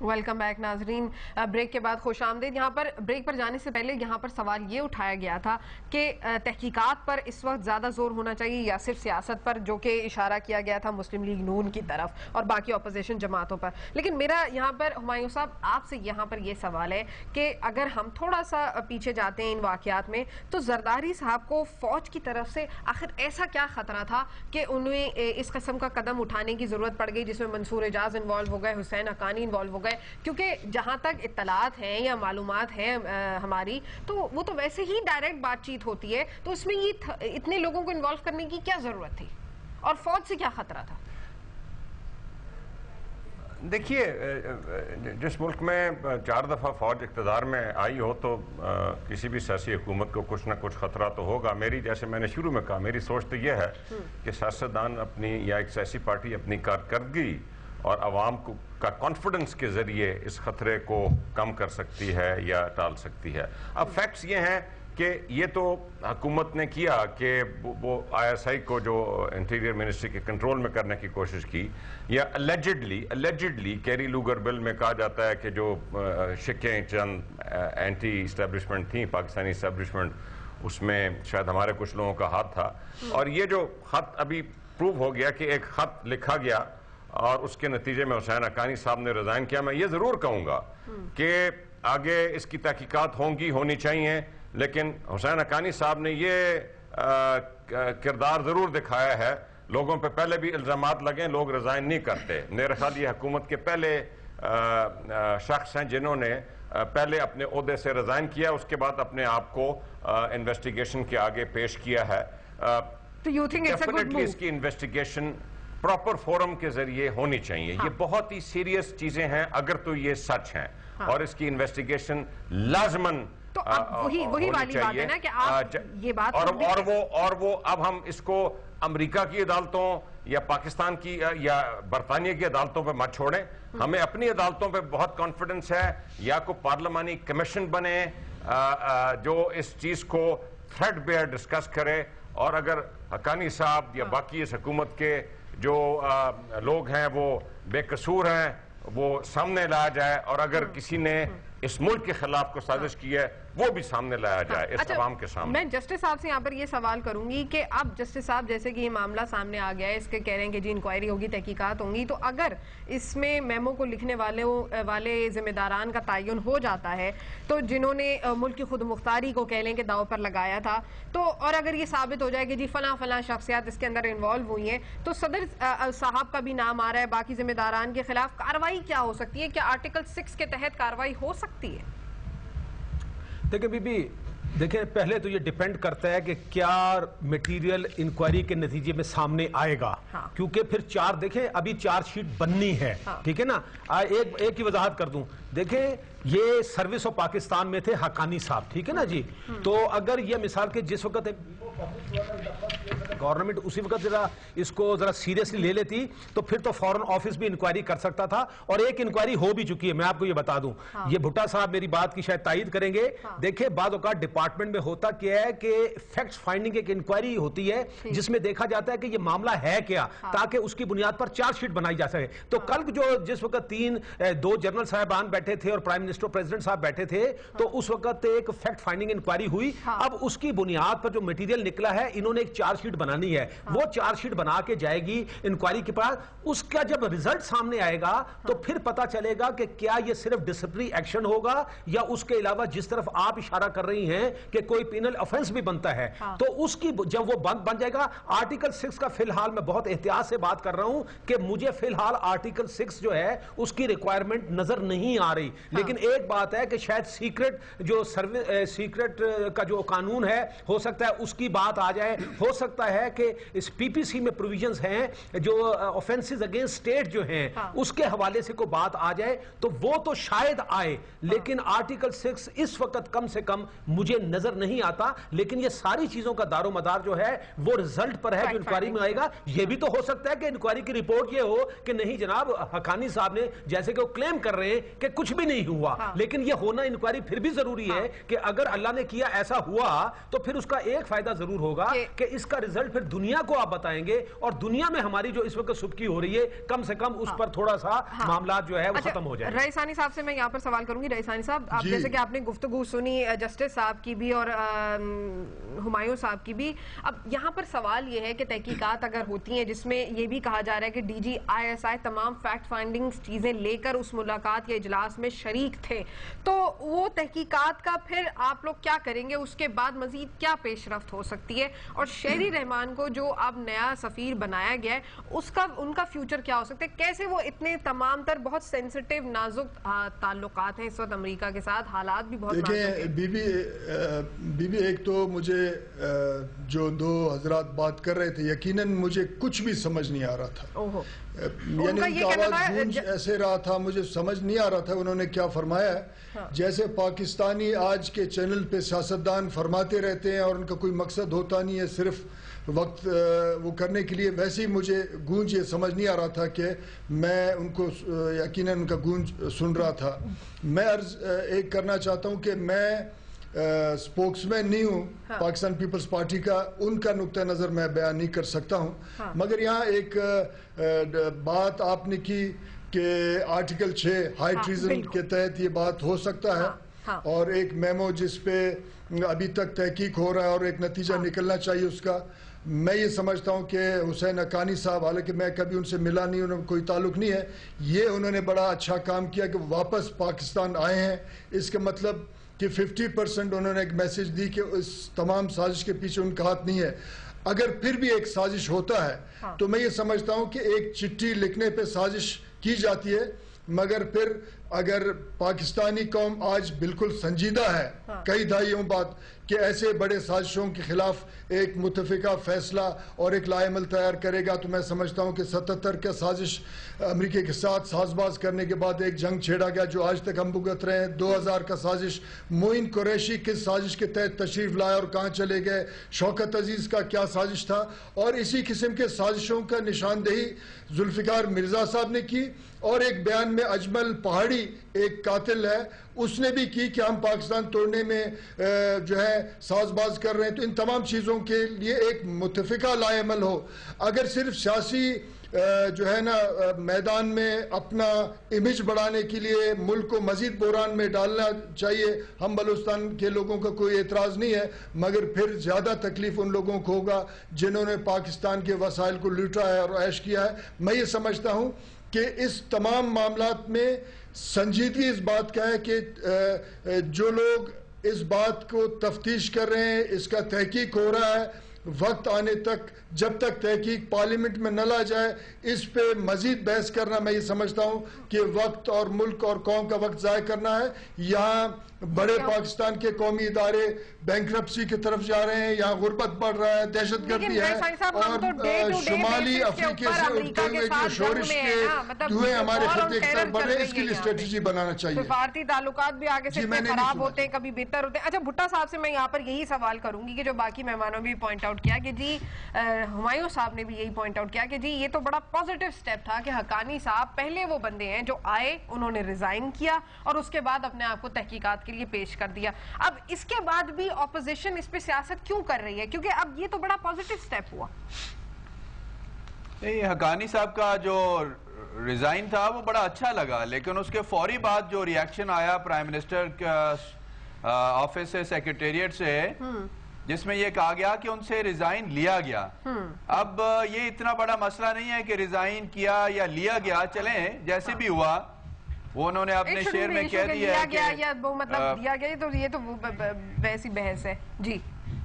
Welcome back ناظرین. Break کے بعد خوش آمدید. یہاں پر بریک پر جانے سے پہلے یہاں پر سوال یہ اٹھایا گیا تھا کہ تحقیقات پر اس وقت زیادہ زور ہونا چاہیے یا صرف سیاست پر, جو کہ اشارہ کیا گیا تھا مسلم لیگ نون کی طرف اور باقی اپوزیشن جماعتوں پر. لیکن میرا یہاں پر ہمایوں صاحب آپ سے یہاں پر یہ سوال ہے کہ اگر ہم تھوڑا سا پیچھے جاتے ہیں ان واقعات میں, تو زرداری صاحب کو فوج کی طرف سے آخر ایسا کیا خطرہ تھا کہ انہیں اس قسم کا قدم اٹھانے کی ضرورت پڑ گئی جس میں منصور اعجاز انوالو ہو گئے, حسین حقانی انوالو ہو گئے؟ کیونکہ جہاں تک اطلاعات ہیں یا معلومات ہیں ہماری, تو وہ تو ویسے ہی ڈائریکٹ بات چیت ہوتی ہے, تو اس میں یہ اتنے لوگوں کو انوالو کرنے کی کیا ضرورت تھی اور فوج سے کیا خطرہ تھا؟ دیکھیے, جس ملک میں 4 دفعہ فوج اقتدار میں آئی ہو تو کسی بھی سیاسی حکومت کو کچھ نہ کچھ خطرہ تو ہوگا. میری, جیسے میں نے شروع میں کہا, میری سوچ تو یہ ہے کہ سیاستدان اپنی یا ایک سیاسی پارٹی اپنی کارکردگی اور عوام کا کانفیڈنس کے ذریعے اس خطرے کو کم کر سکتی ہے یا ٹال سکتی ہے. اب فیکٹس یہ ہیں کہ یہ تو حکومت نے کیا کہ وہ ISI کو جو انٹیریئر منسٹری کے کنٹرول میں کرنے کی کوشش کی, یا اللیجڈلی کیری لوگر بل میں کہا جاتا ہے کہ جو شکیں چند اینٹی اسٹیبلشمنٹ تھیں, پاکستانی اسٹیبلشمنٹ, اس میں شاید ہمارے کچھ لوگوں کا ہاتھ تھا. اور یہ جو خط ابھی پروو ہو گیا کہ ایک خط لکھا گیا اور اس کے نتیجے میں حسین حقانی صاحب نے ریزائن کیا. میں یہ ضرور کہوں گا کہ آگے اس کی تحقیقات ہونی چاہیے, لیکن حسین حقانی صاحب نے یہ کردار ضرور دکھایا ہے. لوگوں پہ پہلے بھی الزامات لگیں, لوگ ریزائن نہیں کرتے. میرے خیال یہ حکومت کے پہلے شخص ہیں جنہوں نے پہلے اپنے عہدے سے ریزائن کیا, اس کے بعد اپنے آپ کو انویسٹیگیشن کے آگے پیش کیا ہے. تو you think it's a good move? اس کی انویسٹیگیشن پراپر فورم کے ذریعے ہونی چاہیے. یہ بہت ہی سیریس چیزیں ہیں اگر تو یہ سچ ہیں, اور اس کی انویسٹیگیشن لازماً تو اب وہی والی بات ہے نا کہ آپ یہ بات اور وہ اب ہم اس کو امریکہ کی عدالتوں یا پاکستان کی یا برطانیہ کی عدالتوں پہ مت چھوڑیں. ہمیں اپنی عدالتوں پہ بہت کانفیڈنس ہے. یا کوئی پارلیمانی کمیشن بنے جو اس چیز کو تھریڈ بیئر ڈسکس کرے, اور اگر حقانی صاحب یا باقی اس حکومت کے جو لوگ ہیں وہ بے قصور ہیں وہ سامنے لایا جائے, اور اگر کسی نے اس ملک کے خلاف کو سازش کی ہے وہ بھی سامنے لایا جائے اس عوام کے سامنے. میں جسٹس صاحب سے یہاں پر یہ سوال کروں گی کہ اب جسٹس صاحب جیسے کہ یہ معاملہ سامنے آ گیا ہے, اس کے کہہ رہے ہیں کہ جی انکوائری ہوگی, تحقیقات ہوں گی, تو اگر اس میں میمو کو لکھنے والے ذمہ داران کا تعین ہو جاتا ہے, تو جنہوں نے ملک کی خود مختاری کو کہہ لیں کہ داؤ پر لگایا تھا, تو اور اگر یہ ثابت ہو جائے کہ جی فلاں شخصیات اس کے اندر انوالو ہوئی ہیں, تو صدر صاحب کا بھی نام آ رہا ہے, باقی ذمہ داران کے خلاف کارروائی کیا ہو سکتی ہے؟ کیا آرٹیکل 6 کے تحت کارروائی ہو سکتی ہے؟ دیکھیں بی بی, دیکھیں پہلے تو یہ ڈیپینڈ کرتا ہے کہ کیا میٹیریل انکوائری کے نتیجے میں سامنے آئے گا, کیونکہ پھر دیکھیں ابھی چارج شیٹ بننی ہے, ٹھیک ہے نا. ایک کی وضاحت کر دوں, دیکھیں یہ سروس آف پاکستان میں تھے حقانی صاحب, ٹھیک ہے نا جی. تو اگر یہ مثال کے جس وقت گورنمنٹ اسی وقت اس کو ذرا سیریسلی لے لیتی تو پھر تو فورن آفس بھی انکوائری کر سکتا تھا, اور ایک انکوائری ہو بھی چکی ہے. میں آپ کو یہ بتا دوں, یہ بھٹا صاحب میری بات کی شاید تائید کریں گے. دیکھیں بعض اوقات ڈپارٹمنٹ میں ہوتا کیا ہے کہ فیکٹس فائنڈنگ ایک انکوائری ہوتی ہے جس میں دیکھا جاتا ہے کہ یہ معاملہ ہے کیا, تاکہ اس کی بنیاد پر چارج شیٹ بنائی جا سکے. تو کل جس وقت 2 جنرل صاحبان بیٹھے تھے اور پرائم منسٹر پریزیڈنٹ صاحب بیٹھے تھے, تو اس وقت ایک فیکٹ فائنڈنگ انکوائری ہوئی. اب اس کی بنیاد پر جو میٹیریل نکلا ہے, انہوں نے ایک چارج شیٹ بنانی ہے, وہ چارج شیٹ بنا کے جائے گی انکوائری کے پاس. اس کا جب ریزلٹ سامنے آئے گا تو پھر پتا چلے گا کہ کیا یہ صرف ڈسپلنری ایکشن ہوگا, یا اس کے علاوہ جس طرف آپ اشارہ کر رہی ہیں کہ کوئی پینل افینس بھی بنتا ہے, تو اس کی جب وہ بن جائے گا. آرٹیکل 6 کا فی الحال میں بہت احتیاط سے بات کر رہا ہوں کہ مجھے فی الحال آرٹیکل 6 جو ہے اس کی ریکوائرمنٹ نظر نہیں آ رہی. لیکن ایک بات ہے کہ شاید سیکرٹ کا جو قانون ہے ہو سکتا ہے اس کی بات آ جائے. ہو سکتا ہے کہ اس پی پی سی میں پروویژنز ہیں جو آفینسز اگینسٹ اسٹیٹ جو ہیں اس کے حوالے سے کوئی بات آ جائے تو وہ تو شاید آئے, لیکن آرٹیکل 6 اس وقت کم سے کم مجھے نظر نہیں آتا. لیکن یہ ساری چیزوں کا دار و مدار جو ہے وہ رزلٹ پر ہے جو انکوائری میں آئے گا. یہ بھی تو ہو سکتا ہے کہ انکوائری کی رپورٹ یہ ہو کہ نہیں جناب حقانی صاحب نے, جیسے کہ وہ کلیم کر رہے ہیں کہ کچھ بھی نہیں ہوا, لیکن یہ ہونا انکوائری پھر بھی ضروری ہے کہ اگر اللہ نے کیا ایسا ہوا تو پھر اس کا ایک فائدہ ضرور ہوگا کہ اس کا رزلٹ رزلٹ پھر دنیا کو آپ بتائیں گے اور دنیا میں ہماری جو اس وقت سبکی ہو رہی ہے کم سے کم اس پر تھوڑا سا معاملات جو ہے وہ ختم ہو جائے. رئیسانی صاحب سے میں یہاں پر سوال کروں گی. رئیسانی صاحب, آپ جیسے کہ آپ نے گفتگو سنی جسٹس صاحب کی بھی اور ہمایوں صاحب کی بھی, اب یہاں پر سوال یہ ہے کہ تحقیقات اگر ہوتی ہیں جس میں یہ بھی کہا جا رہا ہے کہ D G I S I تمام فیکٹ فائنڈنگز چیزیں لے کر اس ملاقات یا اجلاس میں شریک تھے, تو وہ تحقیقات کا پھر آپ لوگ کیا کریں گے؟ اس کے بعد مزید کیا پیش رفت ہو سکتی ہے؟ اور شہری رحمان کو جو اب نیا سفیر بنایا گیا ہے ان کا فیوچر کیا ہو سکتا ہے؟ کیسے وہ اتنے تمام تر بہت سینسٹیو نازک تعلقات ہیں اس وقت امریکہ کے ساتھ, حالات بھی بہت نازک ہیں. بی بی ایک تو مجھے جو دو حضرات بات کر رہے تھے یقیناً مجھے کچھ بھی سمجھ نہیں آ رہا تھا, یعنی ان کا آواز گونج ایسے رہا تھا, مجھے سمجھ نہیں آ رہا تھا انہوں نے کیا فرمایا ہے. جیسے پاکستانی آج کے چینل پہ سیاستدان فرماتے رہتے ہیں اور ان کا کوئی مقصد ہوتا نہیں ہے, صرف وقت وہ کرنے کے لیے, ویسے ہی مجھے گونج یہ سمجھ نہیں آ رہا تھا کہ میں ان کو یقیناً ان کا گونج سن رہا تھا. میں عرض ایک کرنا چاہتا ہوں کہ میں سپوکس مین نہیں ہوں پاکستان پیپلز پارٹی کا, ان کا نقطہ نظر میں بیان نہیں کر سکتا ہوں, مگر یہاں ایک بات آپ نے کی کہ آرٹیکل 6 ہائی ٹریزن کے تحت یہ بات ہو سکتا ہے, اور ایک میمو جس پہ ابھی تک تحقیق ہو رہا ہے اور ایک نتیجہ نکلنا چاہیے اس کا. میں یہ سمجھتا ہوں کہ حسین حقانی صاحب, حالانکہ میں کبھی ان سے ملا نہیں, انہوں کوئی تعلق نہیں ہے, یہ انہوں نے بڑا اچھا کام کیا کہ واپس پاکستان آئے ہیں. اس کا مطلب کہ 50% انہوں نے ایک میسج دی کہ اس تمام سازش کے پیچھے ان کا ہاتھ نہیں ہے. اگر پھر بھی ایک سازش ہوتا ہے تو میں یہ سمجھتا ہوں کہ ایک چٹھی لکھنے پہ سازش کی جاتی ہے, مگر پھر اگر پاکستانی قوم آج بالکل سنجیدہ ہے کئی دہائیوں بعد کہ ایسے بڑے سازشوں کے خلاف ایک متفقہ فیصلہ اور ایک لائحہ عمل تیار کرے گا, تو میں سمجھتا ہوں کہ 77 کا سازش امریکہ کے ساتھ ساز باز کرنے کے بعد ایک جنگ چھیڑا گیا جو آج تک ہم بھگت رہے ہیں. 2000 کا سازش, معین قریشی کس سازش کے تحت تشریف لائے اور کہاں چلے گئے, شوکت عزیز کا کیا سازش تھا, اور اسی قسم کے سازشوں کا نشاندہی ذوالفقار مرزا صاحب نے کی. اور ایک بیان میں اجمل پہاڑی ایک قاتل ہے, اس نے بھی کی کہ ہم پاکستان توڑنے میں جو ہے ساز باز کر رہے ہیں. تو ان تمام چیزوں کے لیے ایک متفقہ لائحہ عمل ہو. اگر صرف سیاسی جو ہے نا میدان میں اپنا امیج بڑھانے کے لیے ملک کو مزید بحران میں ڈالنا چاہیے, ہم بلوچستان کے لوگوں کا کوئی اعتراض نہیں ہے, مگر پھر زیادہ تکلیف ان لوگوں کو ہوگا جنہوں نے پاکستان کے وسائل کو لوٹا ہے اور عیش کیا ہے. میں یہ سمجھتا ہوں کہ اس تمام معاملات میں سنجیدگی اس بات کا ہے کہ جو لوگ اس بات کو تفتیش کر رہے ہیں, اس کا تحقیق ہو رہا ہے, وقت آنے تک جب تک تحقیق پارلیمنٹ میں نہ لا جائے اس پہ مزید بحث کرنا میں یہ سمجھتا ہوں کہ وقت اور ملک اور قوم کا وقت ضائع کرنا ہے. یہاں بڑے پاکستان کے قومی ادارے بینکرپسی کی طرف جا رہے ہیں, یہاں غربت بڑھ رہا ہے, دہشت گردی ہے, اور شمالی افریقہ سے اٹھتے ہوئے جو شورش کے دھوئیں ہمارے خطے کی طرف بڑھ رہے ہیں, اس کے لیے اسٹریٹجی بنانا چاہیے. سفارتی تعلقات بھی آگے سے خراب ہوتے ہیں, کبھی بہتر ہوتے ہیں. اچھا, بھٹا صاحب سے میں یہاں پر یہی سوال کروں گی کہ جو باقی مہمانوں بھی پوائنٹ آؤٹ کیا کہ جی ہمایوں صاحب نے بھی یہی پوائنٹ آؤٹ کیا کہ جی یہ تو بڑا پازیٹیو سٹیپ تھا کہ حقانی صاحب پہلے وہ بندے ہیں جو آئے, انہوں نے ریزائن کیا اور اس کے بعد اپنے آپ کو تحقیقات کے لیے پیش کر دیا. اب اس کے بعد بھی اپوزیشن اس پہ سیاست کیوں کر رہی ہے؟ کیونکہ اب یہ تو بڑا پازیٹیو سٹیپ ہوا. حقانی صاحب کا جو ریزائن تھا وہ بڑا اچھا لگا, لیکن اس کے فوری بعد جو ریاکشن آیا پرائم منسٹر آفس سے, سیکریٹریٹ سے, جس میں یہ کہا گیا کہ ان سے ریزائن لیا گیا. اب یہ اتنا بڑا مسئلہ نہیں ہے کہ ریزائن کیا یا لیا گیا, چلیں جیسے بھی ہوا, وہ انہوں نے اپنے شعر میں کہہ دیا ہے کہ یہ تو ویسی بحث ہے جی,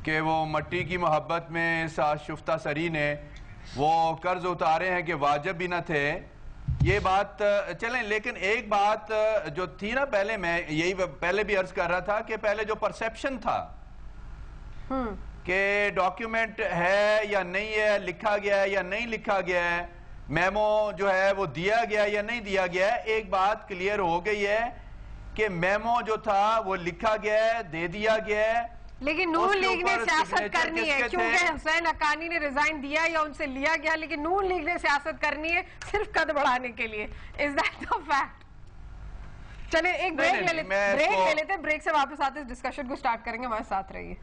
کہ وہ مٹی کی محبت میں ساز شفتہ سری نے وہ قرض اتارے ہیں کہ واجب بھی نہ تھے. یہ بات چلیں, لیکن ایک بات جو تھی نا, پہلے میں یہی پہلے بھی عرض کر رہا تھا کہ پہلے جو پرسیپشن تھا کہ ڈاکیومنٹ ہے یا نہیں ہے, لکھا گیا ہے یا نہیں لکھا گیا ہے, میمو جو ہے وہ دیا گیا یا نہیں دیا گیا ہے, ایک بات کلیئر ہو گئی ہے کہ میمو جو تھا وہ لکھا گیا ہے, دے دیا گیا ہے. لیکن نون لیگ نے سیاست کرنی ہے, کیونکہ حسین حقانی نے ریزائن دیا یا ان سے لیا گیا, لیکن نون لیگ نے سیاست کرنی ہے صرف قد بڑھانے کے لیے. Is that the fact? چلیں ایک بریک لے لیتے ہیں, بریک سے واپس آتے اس ڈسکشن کو سٹارٹ کریں گے, ہمارے ساتھ رہیے.